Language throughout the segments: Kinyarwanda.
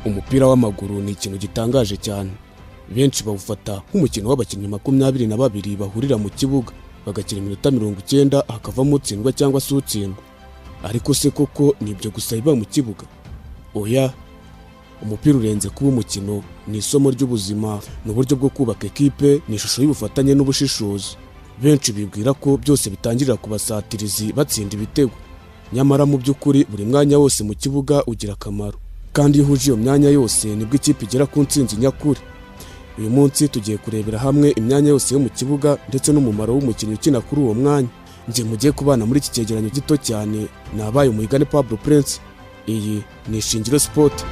Umupira w'amaguru ni ikintu gitangaje cyane. Benshi bawufata nk'umukino w'abakinnyi 22 bahurira mu kibuga bagakina iminota 90 hakavamo utsindwa cyangwa se utsindwa. Ariko se koko nibyo gusa biba mu kibuga? Oya, umupira urenze kuba umukino, ni isomo ry'ubuzima, n'uburyo bwo kubaka ekipe, ni ishusho y'ubufatanye n'ubushishozi. Benshi bibwira ko byose bitangirira ku basatirizi batsinda ibitego, nyamara mu by'ukuri buri mwanya wose mu kibuga ugira akamaro, kandi iyo uhuje iyo myanya yose nibwo ikipe igera ku ntsinzi nyakuri. Uyu munsi tugiye kurebera hamwe imyanya yose yo mu kibuga ndetse n'umumaro w'umukinnyi ukina kuri uwo mwanya. Nje mugiye kubana muri iki cyegeranyo gito cyane, nabaye Umuyigane Pablo Prince. Iyi ni Ishingiro Sport.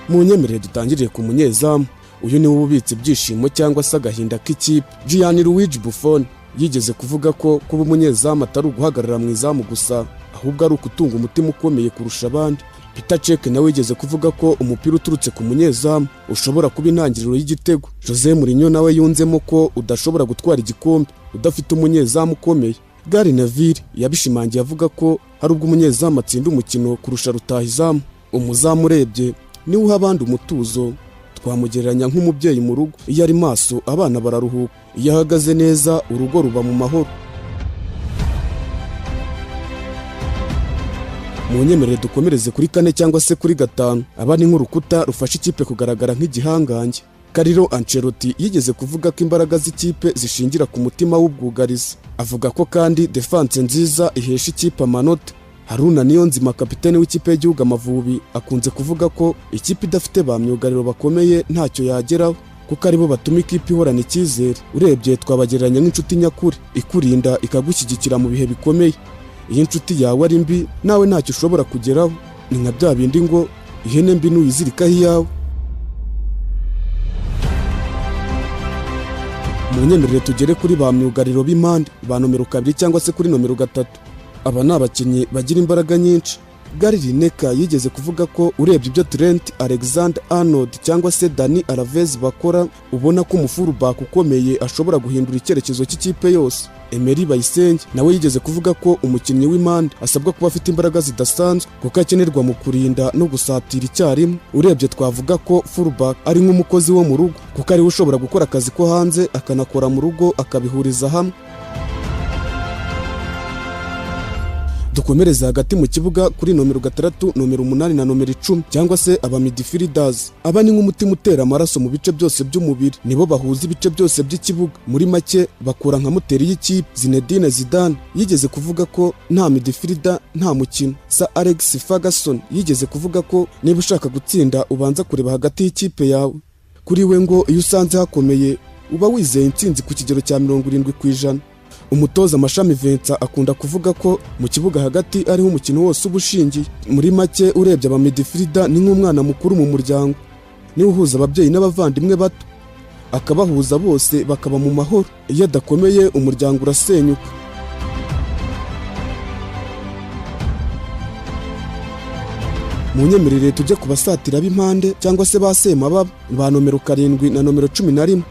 Munyemerere dutangiriye ku munyezamu. Uyu ni ubitse ibyishimo cyangwa se agahinda k'ikipe. Gianluigi Buffon yigeze kuvuga ko kuba umunyezamu atari uguhagarara mu izamu gusa, ahubwo ari ukutunga umutima ukomeye kurusha abandi. Peter Cech nawe yigeze kuvuga ko umupira uturutse ku munyezamu ushobora kuba intangiriro y'igitego. Jose Mourinho nawe yunzemo ko udashobora gutwara igikombe udafite umunyezamu ukomeye. Gary Neville yabishimangiye avuga ko hari ubwo umunyezamu atsinda umukino kurusha rutahizamu. Umuzamu urebye niwe uha abandi umutuzo. Twamugereranya nk'umubyeyi mu rugo, iyo ari maso abana bararuhuka, iyo ahagaze neza urugo ruba mu mahoro. Munyemerere dukomereze kuri 4 cyangwa se kuri 5. Aba ni nk'urukuta rufasha ikipe kugaragara nk'igihangange. Carlo Ancelotti yigeze kuvuga ko imbaraga z'ikipe zishingira ku mutima w'ubwugarizi. Avuga ko kandi defense nziza ihesha ikipe amanota. Haruna Niyonzima, kapiteni w'ikipe y'igihugu Amavubi, akunze kuvuga ko ikipe idafite ba myugariro bakomeye ntacyo yageraho, kuko aribo batuma ikipe ihorana icyizere. Urebye twabagereranya nk'inshuti nyakuri, ikurinda ikagushyigikira mu bihe bikomeye. Iyi inshuti yawe ari mbi, nawe ntacyo ushobora kugeraho. Ni nka bya bindi ngo ihene mbi nuyizirikaho iyawe. Munyemerere tugere kuri ba myugariro b'impande, ba nomero 2 cyangwa se kuri nomero 3. Aba ni abakinnyi bagira imbaraga nyinshi. Gary Lineker yigeze kuvuga ko urebye ibyo Trent Alexander-Arnold cyangwa se Dani Alves bakora, ubona ko umufullback ukomeye ashobora guhindura icyerekezo cy'ikipe yose. Emery Bayisenge nawe yigeze kuvuga ko umukinnyi w'impande asabwa kuba afite imbaraga zidasanzwe, kuko akenerwa mu kurinda no gusatira icyarimwe. Urebye twavuga ko fullback ari nk'umukozi wo mu rugo, kuko ariwe ushobora gukora akazi ko hanze akanakora mu rugo akabihuriza hamwe. Dukomereza hagati mu kibuga kuri nomero 6, nomero 8 na nomero 10 cyangwa se aba midfielders. Aba ni nk'umutima utera amaraso mu bice byose by'umubiri, nibo bahuza ibice byose by'ikibuga. Muri make bakora nka moteri y'ikipe. Zinedine Zidane yigeze kuvuga ko nta midfielder nta mukino. Sir Alex Ferguson yigeze kuvuga ko niba ushaka gutsinda ubanza kureba hagati y'ikipe yawe. Kuri we ngo iyo usanze hakomeye uba wizeye intsinzi ku kigero cya 70%. Umutoza Mashami Vincent akunda kuvuga ko mu kibuga hagati ariho umukino wose ubushingiye. Muri make urebye aba midfielder ni nk'umwana mukuru mu muryango, ni uhuza ababyeyi n'abavandimwe bato, akabahuza bose bakaba mu mahoro. Iyo adakomeye umuryango urasenyuka. Munyemerere tujye kubasatira b'impande cyangwa se basema ba nomero 7 na nomero 11.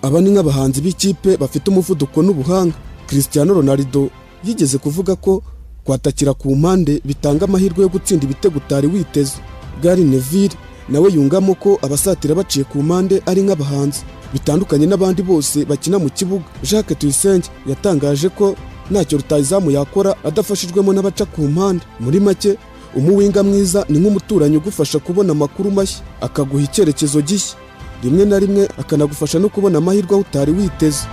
Aba ni nk'abahanzi b'ikipe bafite umuvuduko n'ubuhanga. Cristiano Ronaldo yigeze kuvuga ko kwatakira ku mpande bitanga amahirwe yo gutsinda ibitego utari witeze. Gary Neville nawe yungamo ko abasatira baciye ku mpande ari nk'abahanzi bitandukanye n'abandi bose bakina mu kibuga. Jacques Tuyisenge yatangaje ko ntacyo rutahizamu yakora adafashijwemo n'abaca ku mpande. Muri make umuwinga mwiza ni nk'umuturanyi ugufasha kubona amakuru mashya, akaguha icyerekezo gishya, rimwe na rimwe akanagufasha no kubona amahirwe aho utari witeze.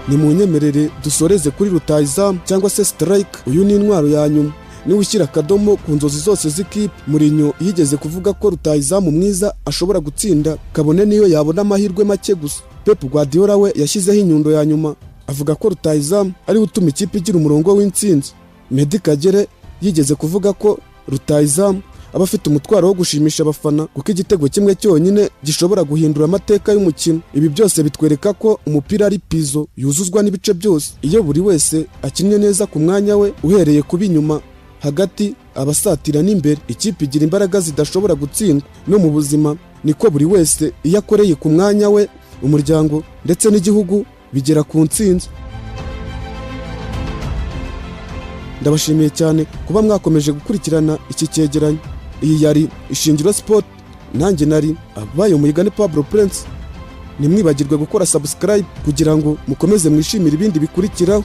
Ni munyemerere dusoreze kuri rutahizamu cyangwa se strike. Uyu ni intwaro ya nyuma, niwe ushyira akadomo ku nzozi zose z'ikipe. Mourinho yigeze kuvuga ko rutahizamu mwiza ashobora gutsinda kabone niyo yabona amahirwe make gusa. Pep Guardiola we yashyizeho inyundo ya nyuma, avuga ko rutahizamu ari utuma ikipe igira umurongo w'intsinzi. Mehdi Kagere yigeze kuvuga ko rutahizamu aba afite umutwaro wo gushimisha abafana, kuko igitego kimwe cyonyine gishobora guhindura amateka y'umukino. Ibi byose bitwereka ko umupira ari pizo yuzuzwa n'ibice byose. Iyo buri wese akinnye neza ku mwanya we, uhereye kuba inyuma, hagati, abasatira n'imbere, ikipe igira imbaraga zidashobora gutsindwa. No mu buzima niko buri wese iyo akoreye ku mwanya we, umuryango ndetse n'igihugu bigera ku ntsinzi. Ndabashimiye cyane kuba mwakomeje gukurikirana iki cyegeranyo. Iyi yari Ishingiro Sport, nanjye nari Abayo Muyigane Pablo Prince. Nimwibagirwe gukora subscribe kugira ngo mukomeze mwishimire ibindi bikurikiraho.